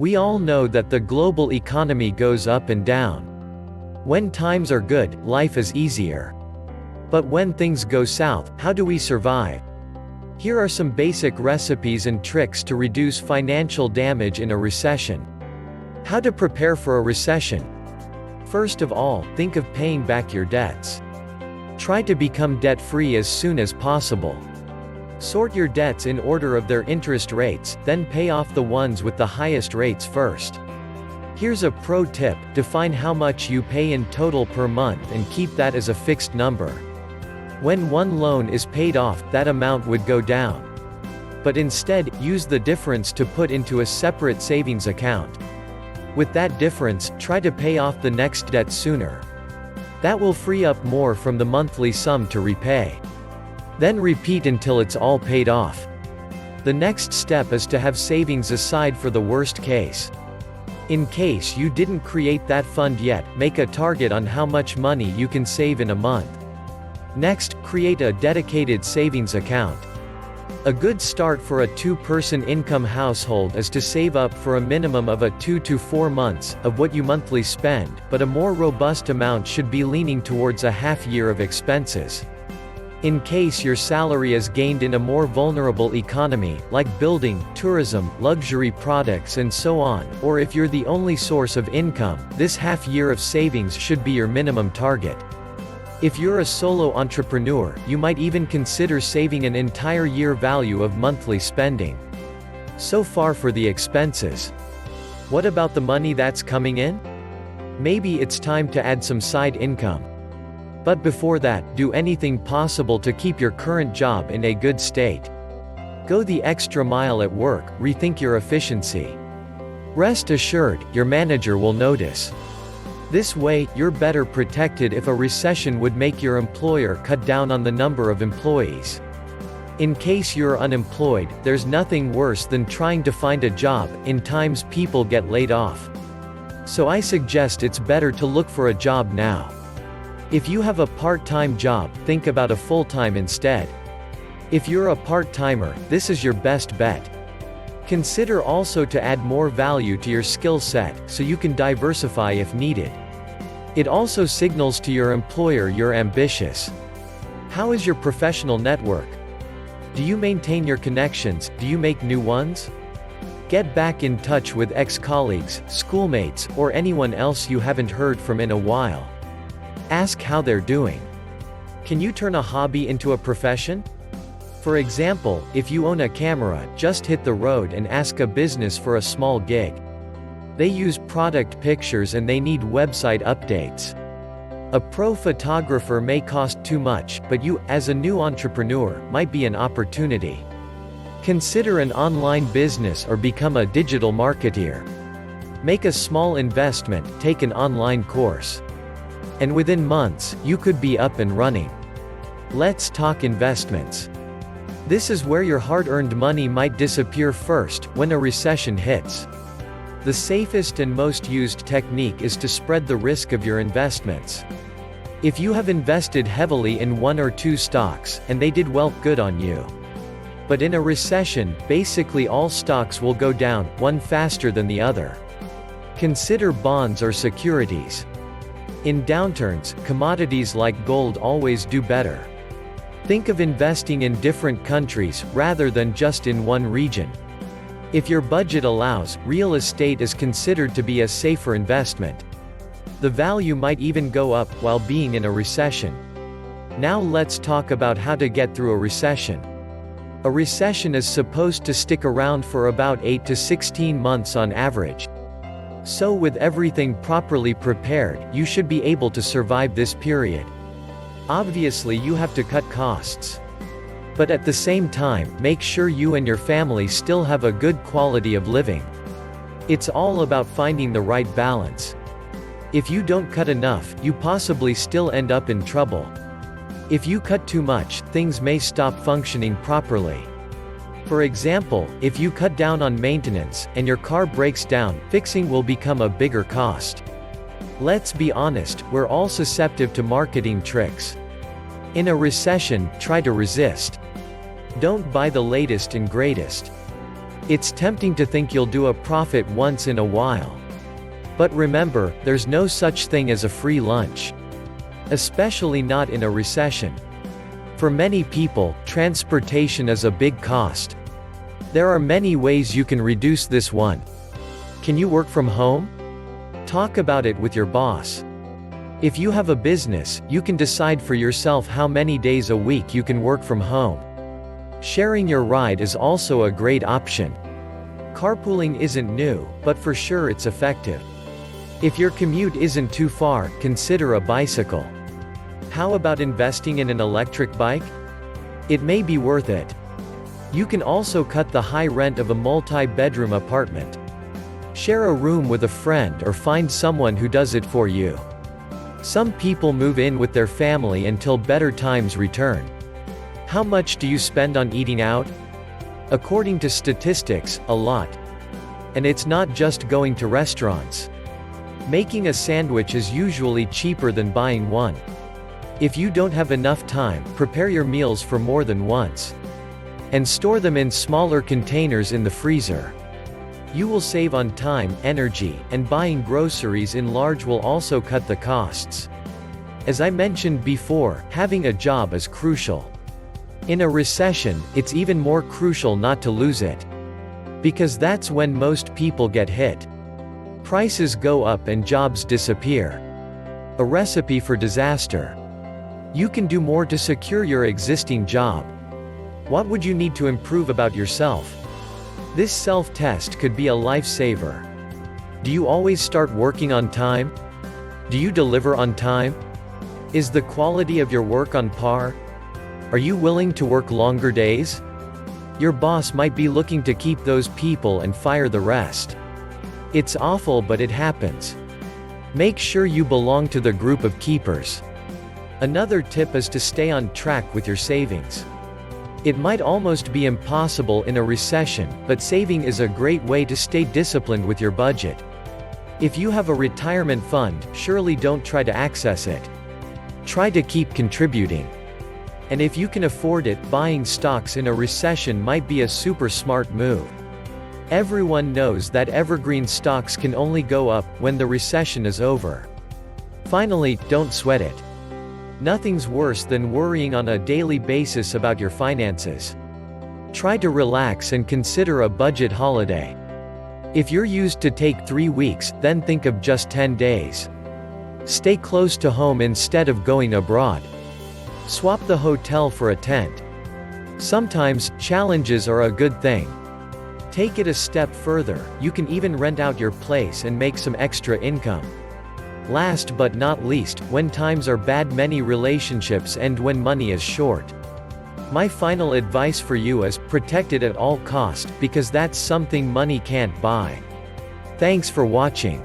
We all know that the global economy goes up and down. When times are good, life is easier. But when things go south, how do we survive? Here are some basic recipes and tricks to reduce financial damage in a recession. How to prepare for a recession. First of all, think of paying back your debts. Try to become debt-free as soon as possible. Sort your debts in order of their interest rates, then pay off the ones with the highest rates first. Here's a pro tip: define how much you pay in total per month and keep that as a fixed number. When one loan is paid off, that amount would go down. But instead, use the difference to put into a separate savings account. With that difference, try to pay off the next debt sooner. That will free up more from the monthly sum to repay. Then repeat until it's all paid off. The next step is to have savings aside for the worst case. In case you didn't create that fund yet, make a target on how much money you can save in a month. Next, create a dedicated savings account. A good start for a two-person income household is to save up for a minimum of 2 to 4 months of what you monthly spend, but a more robust amount should be leaning towards a half year of expenses. In case your salary is gained in a more vulnerable economy, like building, tourism, luxury products and so on, or if you're the only source of income, this half year of savings should be your minimum target. If you're a solo entrepreneur, you might even consider saving an entire year value of monthly spending. So far for the expenses. What about the money that's coming in? Maybe it's time to add some side income. But before that, do anything possible to keep your current job in a good state. Go the extra mile at work, rethink your efficiency. Rest assured, your manager will notice. This way, you're better protected if a recession would make your employer cut down on the number of employees. In case you're unemployed, there's nothing worse than trying to find a job in times people get laid off. So I suggest it's better to look for a job now. If you have a part-time job, think about a full-time instead. If you're a part-timer, this is your best bet. Consider also to add more value to your skill set, so you can diversify if needed. It also signals to your employer you're ambitious. How is your professional network? Do you maintain your connections? Do you make new ones? Get back in touch with ex-colleagues, schoolmates, or anyone else you haven't heard from in a while. Ask how they're doing. Can you turn a hobby into a profession? For example, if you own a camera, just hit the road and ask a business for a small gig. They use product pictures and they need website updates. A pro photographer may cost too much, but you, as a new entrepreneur, might be an opportunity. Consider an online business or become a digital marketeer. Make a small investment, take an online course. And within months, you could be up and running. Let's talk investments. This is where your hard-earned money might disappear first, when a recession hits. The safest and most used technique is to spread the risk of your investments. If you have invested heavily in 1 or 2 stocks, and they did well, good on you. But in a recession, basically all stocks will go down, one faster than the other. Consider bonds or securities. In downturns, commodities like gold always do better. Think of investing in different countries, rather than just in one region. If your budget allows, real estate is considered to be a safer investment. The value might even go up while being in a recession. Now let's talk about how to get through a recession. A recession is supposed to stick around for about 8 to 16 months on average. So with everything properly prepared, you should be able to survive this period. Obviously you have to cut costs. But at the same time, make sure you and your family still have a good quality of living. It's all about finding the right balance. If you don't cut enough, you possibly still end up in trouble. If you cut too much, things may stop functioning properly. For example, if you cut down on maintenance, and your car breaks down, fixing will become a bigger cost. Let's be honest, we're all susceptible to marketing tricks. In a recession, try to resist. Don't buy the latest and greatest. It's tempting to think you'll do a profit once in a while. But remember, there's no such thing as a free lunch. Especially not in a recession. For many people, transportation is a big cost. There are many ways you can reduce this one. Can you work from home? Talk about it with your boss. If you have a business, you can decide for yourself how many days a week you can work from home. Sharing your ride is also a great option. Carpooling isn't new, but for sure it's effective. If your commute isn't too far, consider a bicycle. How about investing in an electric bike? It may be worth it. You can also cut the high rent of a multi-bedroom apartment. Share a room with a friend or find someone who does it for you. Some people move in with their family until better times return. How much do you spend on eating out? According to statistics, a lot. And it's not just going to restaurants. Making a sandwich is usually cheaper than buying one. If you don't have enough time, prepare your meals for more than once. And store them in smaller containers in the freezer. You will save on time, energy, and buying groceries in large will also cut the costs. As I mentioned before, having a job is crucial. In a recession, it's even more crucial not to lose it. Because that's when most people get hit. Prices go up and jobs disappear. A recipe for disaster. You can do more to secure your existing job. What would you need to improve about yourself? This self-test could be a lifesaver. Do you always start working on time? Do you deliver on time? Is the quality of your work on par? Are you willing to work longer days? Your boss might be looking to keep those people and fire the rest. It's awful, but it happens. Make sure you belong to the group of keepers. Another tip is to stay on track with your savings. It might almost be impossible in a recession, but saving is a great way to stay disciplined with your budget. If you have a retirement fund, surely don't try to access it. Try to keep contributing. And if you can afford it, buying stocks in a recession might be a super smart move. Everyone knows that evergreen stocks can only go up when the recession is over. Finally, don't sweat it. Nothing's worse than worrying on a daily basis about your finances. Try to relax and consider a budget holiday. If you're used to take 3 weeks, then think of just 10 days. Stay close to home instead of going abroad. Swap the hotel for a tent. Sometimes, challenges are a good thing. Take it a step further, you can even rent out your place and make some extra income. Last but not least, when times are bad, many relationships end when money is short. My final advice for you is, protect it at all cost, because that's something money can't buy. Thanks for watching.